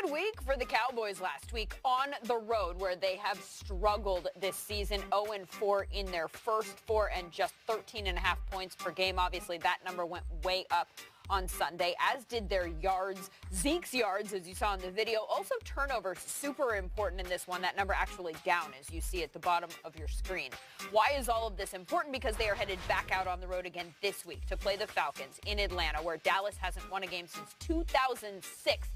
good week for the Cowboys last week on the road, where they have struggled this season. 0-4 in their first four and just 13.5 points per game. Obviously, that number went way up on Sunday, as did their yards. Zeke's yards, as you saw in the video. Also, turnovers, super important in this one. That number actually down, as you see at the bottom of your screen. Why is all of this important? Because they are headed back out on the road again this week to play the Falcons in Atlanta, where Dallas hasn't won a game since 2006.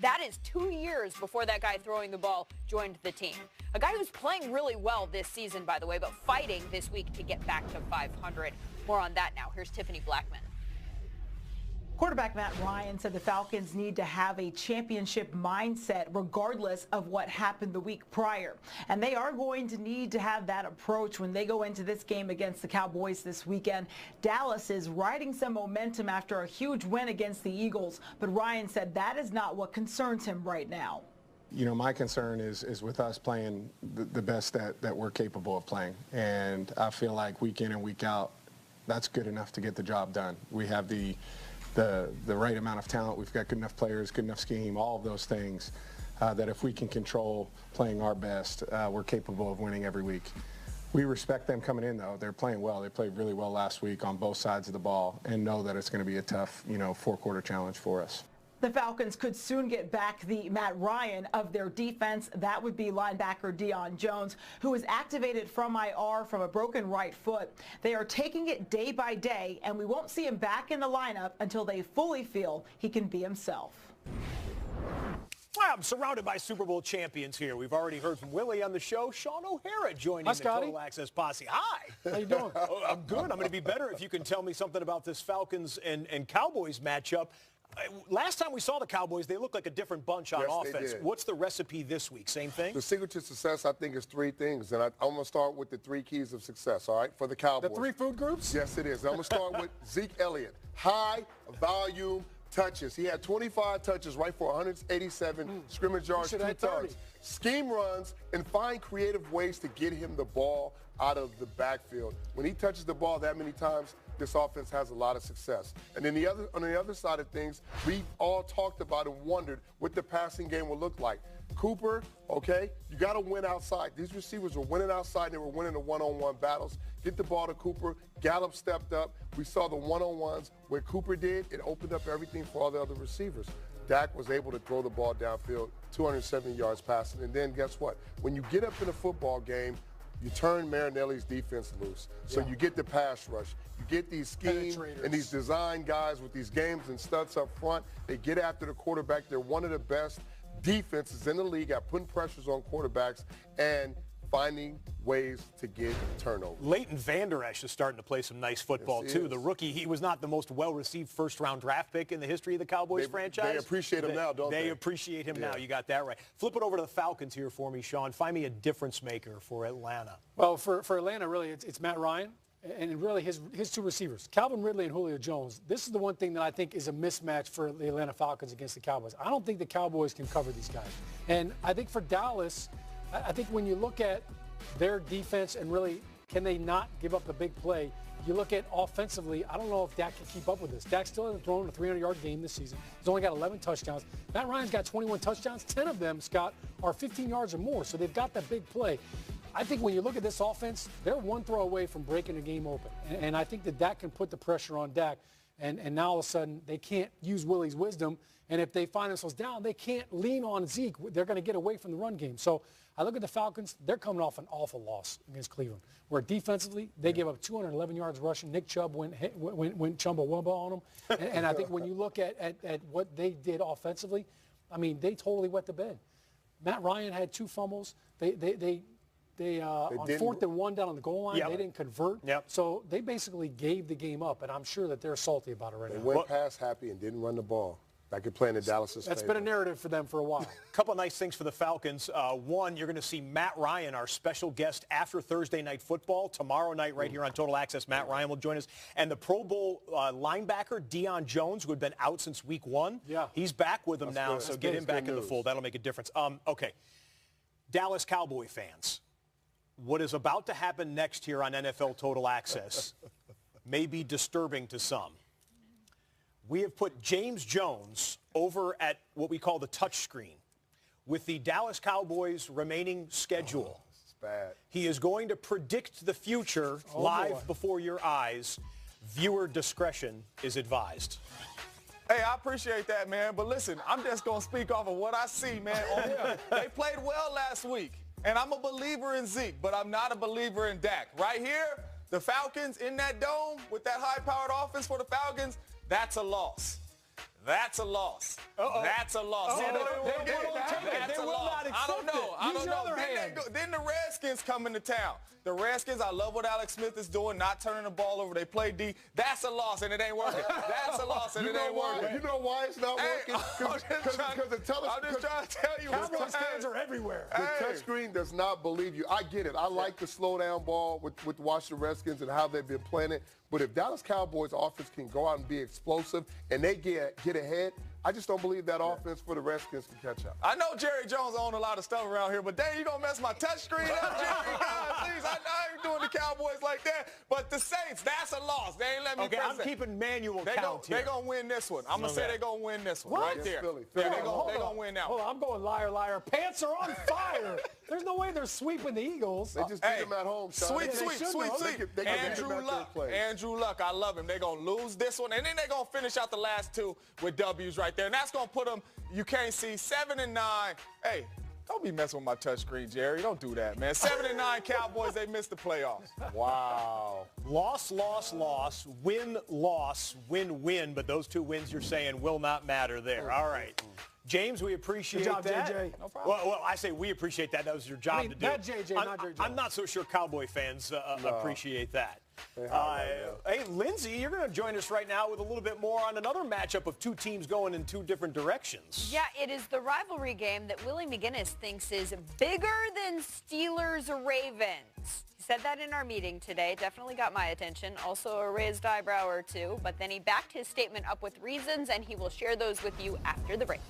That is 2 years before that guy throwing the ball joined the team. A guy who's playing really well this season, by the way, but fighting this week to get back to 500. More on that now. Here's Tiffany Blackman. Quarterback Matt Ryan said the Falcons need to have a championship mindset regardless of what happened the week prior. And they are going to need to have that approach when they go into this game against the Cowboys this weekend. Dallas is riding some momentum after a huge win against the Eagles, but Ryan said that is not what concerns him right now. You know, my concern is with us playing the best that we're capable of playing. And I feel like week in and week out, that's good enough to get the job done. We have the right amount of talent. We've got good enough players, good enough scheme, all of those things that if we can control playing our best, we're capable of winning every week. We respect them coming in, though. They're playing well. They played really well last week on both sides of the ball, and know that it's going to be a tough, four-quarter challenge for us. The Falcons could soon get back the Matt Ryan of their defense. That would be linebacker Deion Jones, who was activated from IR from a broken right foot. They are taking it day by day, and we won't see him back in the lineup until they fully feel he can be himself. Well, I'm surrounded by Super Bowl champions here. We've already heard from Willie on the show. Sean O'Hara joining the Total Access Posse. Hi. How you doing? I'm good. I'm going to be better if you can tell me something about this Falcons and Cowboys matchup. Last time we saw the Cowboys, they looked like a different bunch on offense. What's the recipe this week? Same thing? The secret to success, I think, is three things. And I'm going to start with the three keys of success, all right, for the Cowboys. The three food groups? Yes, it is. I'm going to start with Zeke Elliott. High volume touches. He had 25 touches, right, for 187 scrimmage yards, 2 touchdowns. Scheme runs and find creative ways to get him the ball out of the backfield. When he touches the ball that many times, this offense has a lot of success. And then on the other side of things, we all talked about and wondered what the passing game will look like. Cooper, okay, you got to win outside. These receivers were winning outside, and they were winning the one-on-one battles. Get the ball to Cooper. Gallup stepped up. We saw the one-on-ones. What Cooper did, it opened up everything for all the other receivers. Dak was able to throw the ball downfield, 270 yards passing. And then guess what? When you get up in a football game, you turn Marinelli's defense loose. So you get the pass rush. You get these schemes and these design guys with these games and studs up front. They get after the quarterback. They're one of the best defenses in the league at putting pressures on quarterbacks and finding ways to get turnovers. Leighton Vander Esch is starting to play some nice football, too. The rookie, he was not the most well-received first-round draft pick in the history of the Cowboys franchise. They appreciate him now, don't they? They appreciate him now. You got that right. Flip it over to the Falcons here for me, Sean. Find me a difference maker for Atlanta. Well, for Atlanta, really, it's Matt Ryan and really his two receivers, Calvin Ridley and Julio Jones. This is the one thing that I think is a mismatch for the Atlanta Falcons against the Cowboys. I don't think the Cowboys can cover these guys. And I think for Dallas, I think when you look at their defense and really can they not give up the big play, you look at offensively, I don't know if Dak can keep up with this. Dak still hasn't thrown a 300-yard game this season. He's only got 11 touchdowns. Matt Ryan's got 21 touchdowns. 10 of them, Scott, are 15 yards or more, so they've got that big play. I think when you look at this offense, they're one throw away from breaking the game open. And I think that can put the pressure on Dak. And now all of a sudden, they can't use Willie's wisdom. And if they find themselves down, they can't lean on Zeke. They're going to get away from the run game. So I look at the Falcons. They're coming off an awful loss against Cleveland, where defensively they gave up 211 yards rushing. Nick Chubb went Chumbawamba on them. And I think when you look at what they did offensively, I mean, they totally wet the bed. Matt Ryan had 2 fumbles. They on 4th and 1 down on the goal line, they didn't convert. So they basically gave the game up, and I'm sure that they're salty about it right now. They went pass happy and didn't run the ball. That could play in the Dallas's That's favor. been a narrative for them for a while. A couple of nice things for the Falcons. One, you're going to see Matt Ryan, our special guest after Thursday Night Football. Tomorrow night right here on Total Access, Matt Ryan will join us. And the Pro Bowl linebacker, Deion Jones, who had been out since week 1, he's back with them now, so get him back in the fold. That'll make a difference. Okay, Dallas Cowboy fans, what is about to happen next here on NFL Total Access may be disturbing to some. We have put James Jones over at what we call the touch screen with the Dallas Cowboys' remaining schedule. It's bad. He is going to predict the future live before your eyes. Viewer discretion is advised. Hey, I appreciate that, man. But listen, I'm just going to speak off of what I see, man. They played well last week, and I'm a believer in Zeke, but I'm not a believer in Dak. Right here, the Falcons in that dome with that high-powered offense for the Falcons, that's a loss. That's a loss. That's a loss. They will not accept it. I don't know. Then the Redskins come into town. The Redskins, I love what Alex Smith is doing, not turning the ball over. They play D. That's a loss, and it ain't working. That's a loss, and it ain't working. You know why it's not working? I'm just trying to tell you. Cowboys fans are everywhere. The touchscreen does not believe you. I get it. I like the slow-down ball with the Washington Redskins and how they've been playing it. But if Dallas Cowboys offense can go out and be explosive and they get ahead, I just don't believe that offense for the Redskins can catch up. I know Jerry Jones owns a lot of stuff around here, but dang, you gonna mess my touchscreen up, Jerry? God, please, I ain't doing the Cowboys like that. But the Saints, that's a loss. They ain't let me press I'm keeping manual count here. They're gonna win this one. I'm gonna say they're gonna win this one right there. Philly. They're gonna win that one. Hold on, I'm going liar, liar. Pants are on fire. There's no way they're sweeping the Eagles. They just beat them at home, Sean. Sweet. Andrew Luck, I love him. They're going to lose this one, and then they're going to finish out the last two with W's right there. And that's going to put them, you can't see, 7-9. Hey, don't be messing with my touchscreen, Jerry. Don't do that, man. 7-9 Cowboys, they missed the playoffs. Wow. Loss, loss, loss. Win, loss. Win, win. But those two wins you're saying will not matter there. All right. James, we appreciate Good job, that. JJ. No problem. Well, I say we appreciate that. That was your job to do. Not JJ, not JJ. I'm not so sure Cowboy fans appreciate that. Hey, Lindsay, you're going to join us right now with a little bit more on another matchup of two teams going in two different directions. Yeah, it is the rivalry game that Willie McGinnis thinks is bigger than Steelers-Ravens. He said that in our meeting today. Definitely got my attention. Also a raised eyebrow or two. But then he backed his statement up with reasons, and he will share those with you after the break.